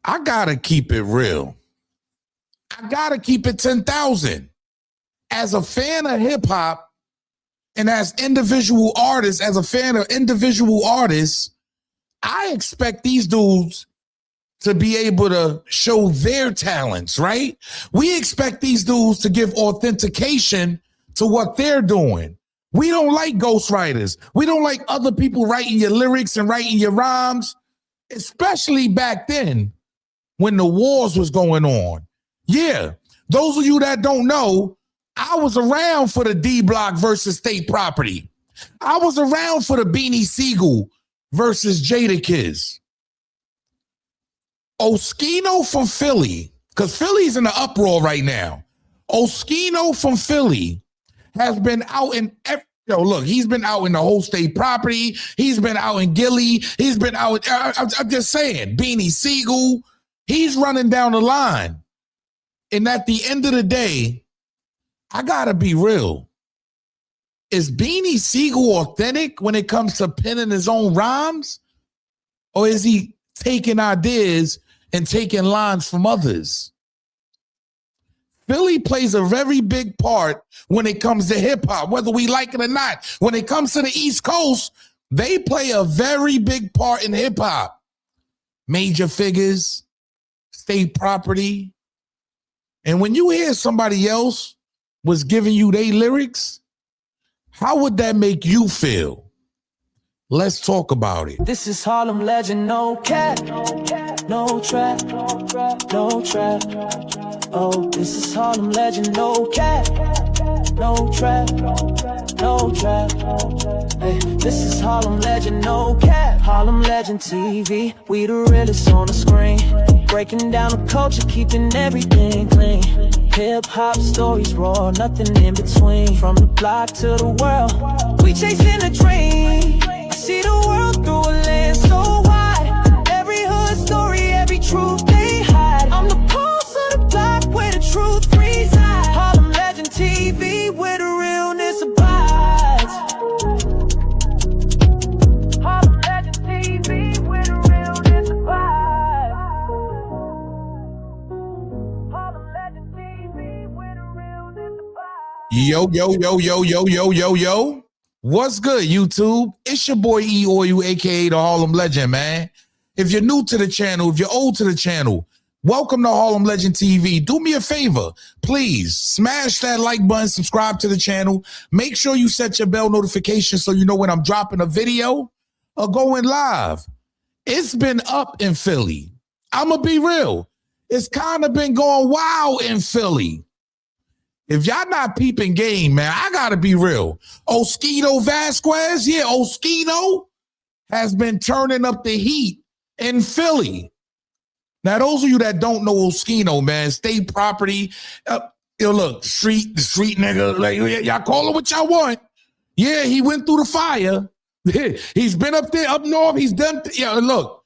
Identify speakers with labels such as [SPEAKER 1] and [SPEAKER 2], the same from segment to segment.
[SPEAKER 1] I gotta keep it real. I gotta keep it 10,000. As a fan of hip hop and as individual artists, as a fan of individual artists, I expect these dudes to be able to show their talents, right? We expect these dudes to give authentication to what they're doing. We don't like ghostwriters. We don't like other people writing your lyrics and writing your rhymes, especially back then when the wars was going on. Yeah, those of you that don't know, I was around for the D Block versus State Property. I was around for the Beanie Seagull versus Jadakiss. Oschino from Philly, because Philly's in the uproar right now. Oschino from Philly has been out in he's been out in the whole State Property. He's been out in Gilly. He's been out. I'm just saying, Beanie Seagull. He's running down the line. And at the end of the day, I gotta be real. Is Beanie Seagull authentic when it comes to penning his own rhymes? Or is he taking ideas and taking lines from others? Philly plays a very big part when it comes to hip hop, whether we like it or not. When it comes to the East Coast, they play a very big part in hip hop. Major figures, State Property. And when you hear somebody else was giving you their lyrics, how would that make you feel? Let's talk about it.
[SPEAKER 2] This is Harlem legend, no cap, no trap, no trap. Oh, this is Harlem legend, no cap, no trap, no trap. Hey, this is Harlem legend, no cap. Harlem legend TV, we the realest on the screen. Breaking down the culture, keeping everything clean. Hip-hop stories raw, nothing in between. From the block to the world, we chasing a dream. I see the world through a lens so wide. Every hood story, every truth they hide. I'm the pulse of the block where the truth resides. Harlem Legend TV where the realness abides. Harlem Legend TV where the realness abides. Harlem Legend TV where the realness abides.
[SPEAKER 1] Yo. What's good, YouTube? It's your boy E Oil, aka the Harlem Legend, man. If you're new to the channel, if you're old to the channel, welcome to Harlem Legend TV. Do me a favor, please smash that like button, subscribe to the channel. Make sure you set your bell notification so you know when I'm dropping a video or going live. It's been up in Philly. I'm gonna be real. It's kind of been going wild in Philly. If y'all not peeping game, man, I gotta be real. Oschino Vasquez, yeah, Oschino has been turning up the heat in Philly. Now, those of you that don't know Oschino, man, State Property, look, the street nigga, like, y'all call it what y'all want. Yeah, he went through the fire. He's been up there, up north. He's done, look.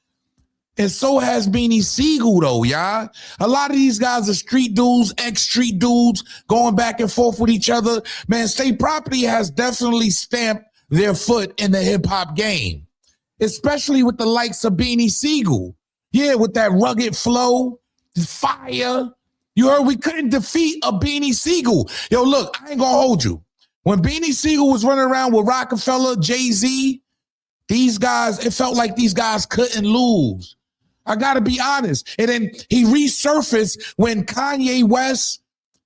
[SPEAKER 1] And so has Beanie Seagull, though, y'all. A lot of these guys are street dudes, ex-street dudes, going back and forth with each other. Man, State Property has definitely stamped their foot in the hip-hop game, especially with the likes of Beanie Seagull. Yeah, with that rugged flow, fire. You heard we couldn't defeat a Beanie Seagull. Yo, look, I ain't gonna hold you. When Beanie Seagull was running around with Rockefeller, Jay-Z, these guys, it felt like these guys couldn't lose. I got to be honest. And then he resurfaced when Kanye West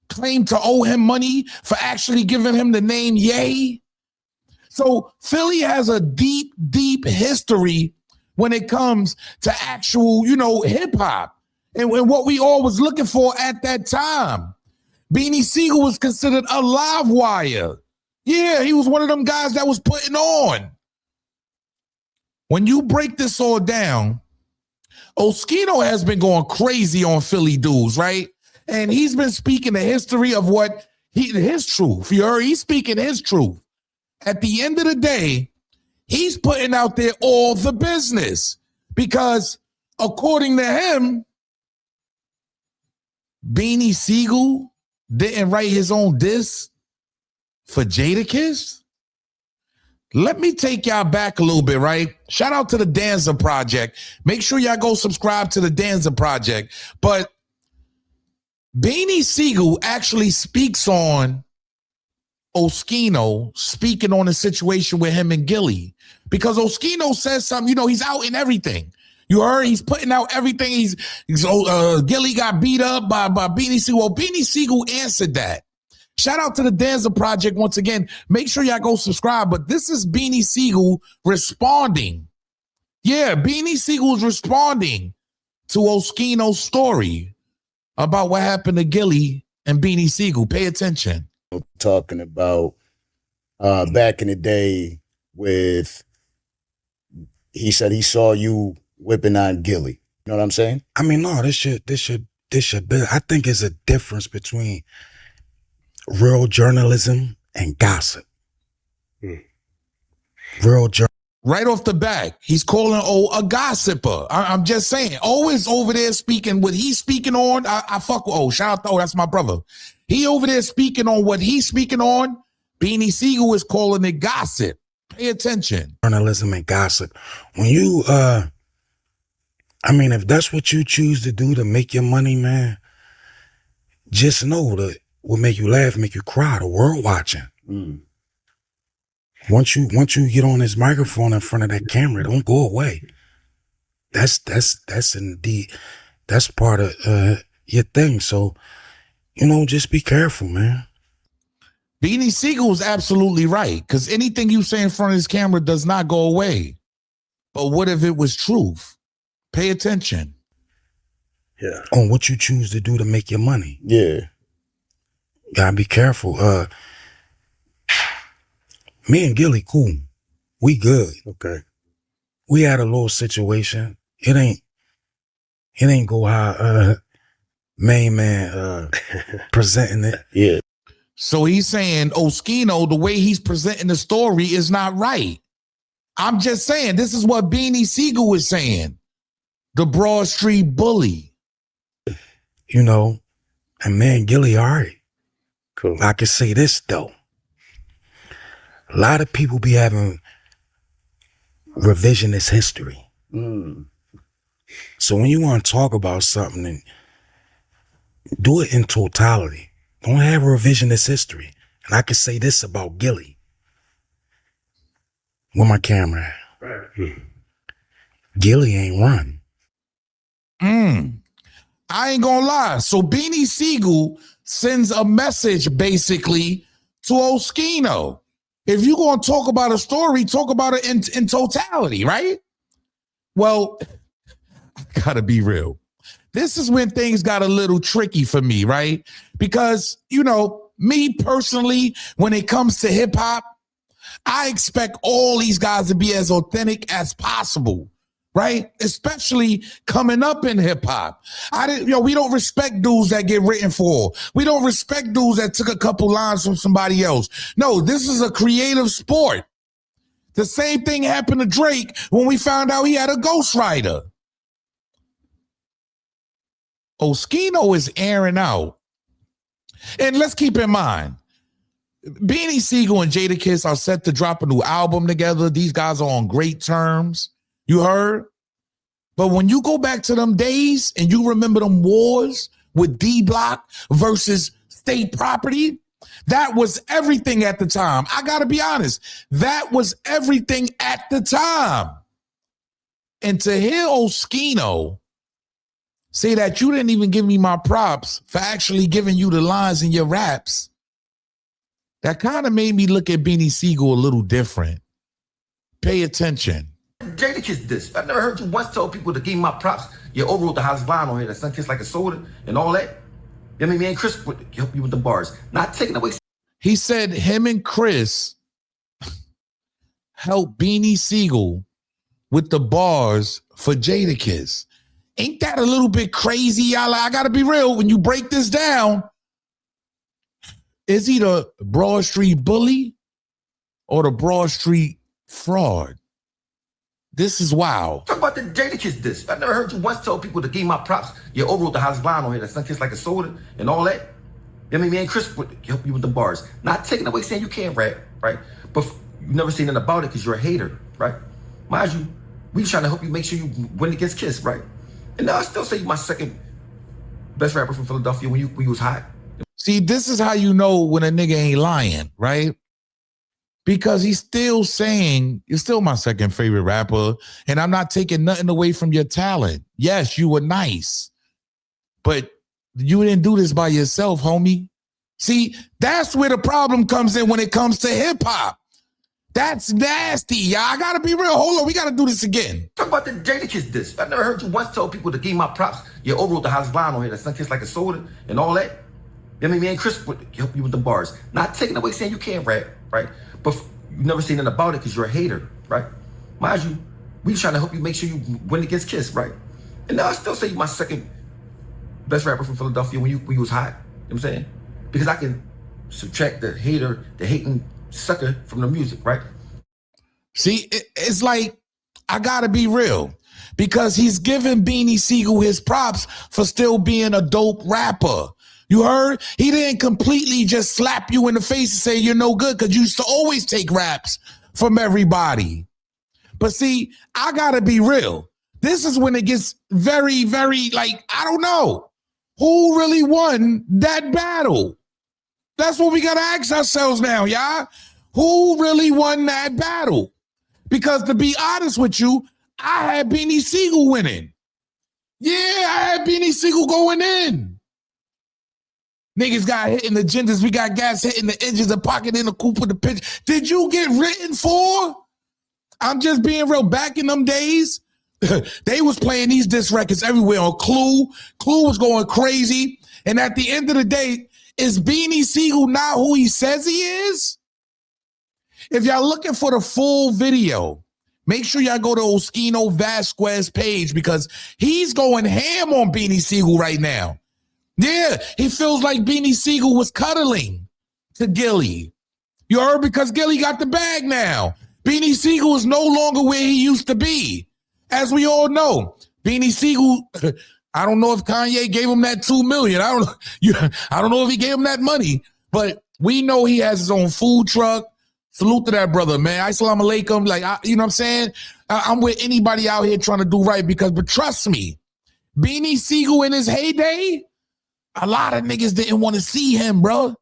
[SPEAKER 1] claimed to owe him money for actually giving him the name Ye. So Philly has a deep, deep history when it comes to actual, hip hop and what we all was looking for at that time. Beanie Seagull was considered a live wire. Yeah, he was one of them guys that was putting on. When you break this all down, Oschino has been going crazy on Philly dudes, right? And he's been speaking the history of his truth. You heard? He's speaking his truth. At the end of the day, he's putting out there all the business because according to him, Beanie Seagull didn't write his own diss for Jadakiss. Let me take y'all back a little bit, right? Shout out to the Danza Project. Make sure y'all go subscribe to the Danza Project. But Beanie Seagull actually speaks on Oschino speaking on the situation with him and Gilly. Because Oschino says something, you know, he's out in everything. You heard he's putting out everything. Gilly got beat up by Beanie Seagull. Well, Beanie Seagull answered that. Shout out to the Danza Project once again. Make sure y'all go subscribe. But this is Beanie Seagull responding. Yeah, Beanie Seagull's responding to Oschino's story about what happened to Gilly and Beanie Seagull. Pay attention.
[SPEAKER 3] Talking about back in the day with, he said he saw you whipping on Gilly. You know what I'm saying?
[SPEAKER 4] I mean, no, this should be, I think it's a difference between real journalism and gossip. Real journalism.
[SPEAKER 1] Right off the bat, he's calling a gossiper. I'm just saying, is over there speaking what he's speaking on. I fuck with shout out to that's my brother. He over there speaking on what he's speaking on. Beanie Seagull is calling it gossip. Pay attention.
[SPEAKER 4] Journalism and gossip. When you, I mean, if that's what you choose to do to make your money, man, just know that what make you laugh, make you cry, the world watching. Once you get on this microphone in front of that camera, don't go away. That's indeed, that's part of your thing. So, you know, just be careful, man.
[SPEAKER 1] Beanie Seagull is absolutely right, because anything you say in front of this camera does not go away. But what if it was truth? Pay attention.
[SPEAKER 3] Yeah.
[SPEAKER 4] On what you choose to do to make your money.
[SPEAKER 3] Yeah.
[SPEAKER 4] Gotta be careful. Me and Gilly cool. We good.
[SPEAKER 3] Okay.
[SPEAKER 4] We had a little situation. It ain't go how main man presenting it.
[SPEAKER 3] Yeah.
[SPEAKER 1] So he's saying Oschino, the way he's presenting the story is not right. I'm just saying, this is what Beanie Seagull is saying. The Broad Street bully.
[SPEAKER 4] You know, and man, Gilly, all right.
[SPEAKER 3] Cool.
[SPEAKER 4] I can say this though. A lot of people be having revisionist history. So when you want to talk about something, and do it in totality. Don't have revisionist history. And I can say this about Gilly. With my camera. Gilly ain't run.
[SPEAKER 1] I ain't gonna lie. So Beanie Seagull sends a message basically to Oschino. If you're gonna talk about a story, talk about it in totality, right? Well, I gotta be real. This is when things got a little tricky for me, right? Because, you know, me personally, when it comes to hip hop, I expect all these guys to be as authentic as possible, right? Especially coming up in hip hop. We don't respect dudes that get written for. We don't respect dudes that took a couple lines from somebody else. No, this is a creative sport. The same thing happened to Drake when we found out he had a ghostwriter. Oschino is airing out. And let's keep in mind, Beanie Seagull and Jadakiss are set to drop a new album together. These guys are on great terms. You heard? But when you go back to them days and you remember them wars with D-Block versus State Property, that was everything at the time. I got to be honest. That was everything at the time. And to hear Oschino say that you didn't even give me my props for actually giving you the lines in your raps, that kind of made me look at Beanie Seagull a little different. Pay attention.
[SPEAKER 5] Jadakiss this. I never heard you once tell people to give me my props. You overruled the hottest line on here, that sun kissed like a soda and all that. I mean, me and Criss help you with the bars. Not taking away.
[SPEAKER 1] He said him and Criss helped Beanie Seagull with the bars for Jadakiss. Ain't that a little bit crazy, y'all? I gotta be real. When you break this down, is he the Broad Street bully or the Broad Street fraud? This is wild.
[SPEAKER 5] Talk about the Jadakiss this. I never heard you once tell people to give me my props. You overruled the hottest line on here, that sun kissed like a soda and all that. I mean, me and Criss help you with the bars. Not taking away saying you can't rap, right? But you never say nothing about it because you're a hater, right? Mind you, we trying to help you make sure you win against Kiss, right? And I still say you my second best rapper from Philadelphia when you was hot.
[SPEAKER 1] See, this is how you know when a nigga ain't lying, right? Because he's still saying, you're still my second favorite rapper, and I'm not taking nothing away from your talent. Yes, you were nice, but you didn't do this by yourself, homie. See, that's where the problem comes in when it comes to hip hop. That's nasty, y'all. I gotta be real. Hold on, we gotta do this again.
[SPEAKER 5] Talk about the Jadakiss diss. I never heard you once tell people to give my props. You overwrote the hottest line on here, that sun kissed like a soda and all that. I mean, me and Criss help you with the bars. Not taking away saying you can't rap, right? But you never say nothing about it because you're a hater, right? Mind you, we trying to help you make sure you win against Kiss, right? And I still say you my second best rapper from Philadelphia when you was hot. You know what I'm saying? Because I can subtract the hater, the hating sucker from the music, right?
[SPEAKER 1] See, it's like, I gotta be real, because he's giving Beanie Sigel his props for still being a dope rapper. You heard? He didn't completely just slap you in the face and say you're no good, because you used to always take raps from everybody. But see, I gotta be real. This is when it gets very, very, like, I don't know. Who really won that battle? That's what we gotta ask ourselves now, y'all. Who really won that battle? Because to be honest with you, I had Beanie Seagull winning. Yeah, I had Beanie Seagull going in. Niggas got hit in the genders. We got gas hitting the engines, the pocket in the coupe with the pitch. Did you get written for? I'm just being real. Back in them days, they was playing these diss records everywhere on Clue. Clue was going crazy. And at the end of the day, is Beanie Seagull not who he says he is? If y'all looking for the full video, make sure y'all go to Oschino Vasquez page, because he's going ham on Beanie Seagull right now. Yeah, he feels like Beanie Seagull was cuddling to Gilly. You heard? Because Gilly got the bag now. Beanie Seagull is no longer where he used to be. As we all know, Beanie Seagull, I don't know if Kanye gave him that $2 million. I don't know if he gave him that money, but we know he has his own food truck. Salute to that brother, man. Assalamu alaikum. Like, you know what I'm saying? I'm with anybody out here trying to do right, but trust me, Beanie Seagull in his heyday, a lot of niggas didn't want to see him, bro.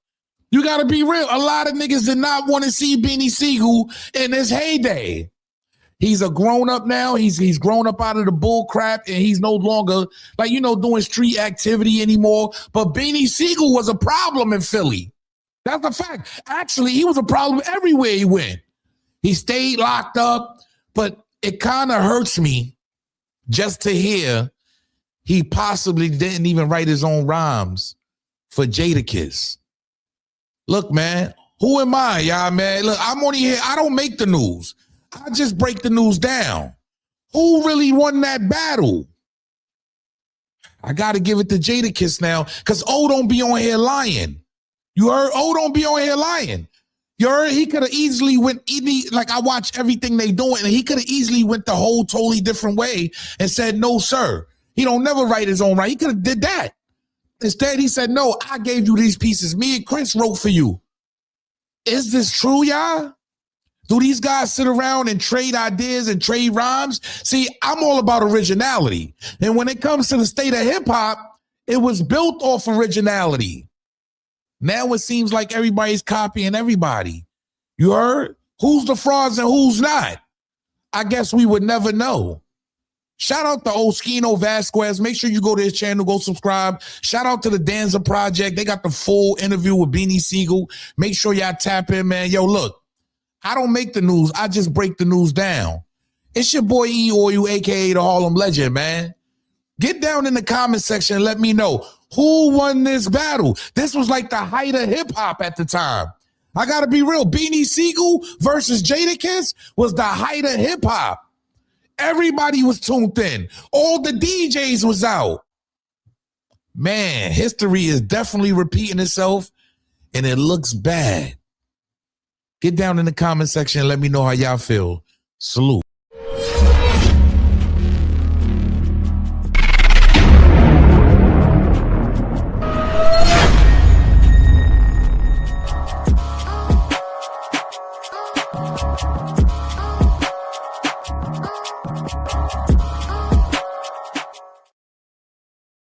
[SPEAKER 1] You got to be real. A lot of niggas did not want to see Beanie Seagull in his heyday. He's a grown up now. He's grown up out of the bull crap, and he's no longer, like, doing street activity anymore. But Beanie Seagull was a problem in Philly. That's a fact. Actually, he was a problem everywhere he went. He stayed locked up, but it kind of hurts me just to hear he possibly didn't even write his own rhymes for Jadakiss. Look, man, who am I, y'all, man? Look, I'm only here. I don't make the news. I just break the news down. Who really won that battle? I got to give it to Jadakiss now, because O don't be on here lying. You heard? O don't be on here lying. You heard? He could have easily went, like, I watch everything they doing, and he could have easily went the whole totally different way and said, no, sir. He don't never write his own right. He could have did that. Instead, he said, no, I gave you these pieces. Me and Criss wrote for you. Is this true, y'all? Do these guys sit around and trade ideas and trade rhymes? See, I'm all about originality. And when it comes to the state of hip hop, it was built off originality. Now it seems like everybody's copying everybody. You heard? Who's the frauds and who's not? I guess we would never know. Shout out to Oschino Vasquez. Make sure you go to his channel, go subscribe. Shout out to the Danza Project. They got the full interview with Beanie Seagull. Make sure y'all tap in, man. Yo, look, I don't make the news. I just break the news down. It's your boy E, or you, a.k.a. the Harlem Legend, man. Get down in the comment section and let me know who won this battle. This was like the height of hip hop at the time. I got to be real. Beanie Seagull versus Jadakiss was the height of hip hop. Everybody was tuned in. All the DJs was out. Man, history is definitely repeating itself, and it looks bad. Get down in the comment section and let me know how y'all feel. Salute.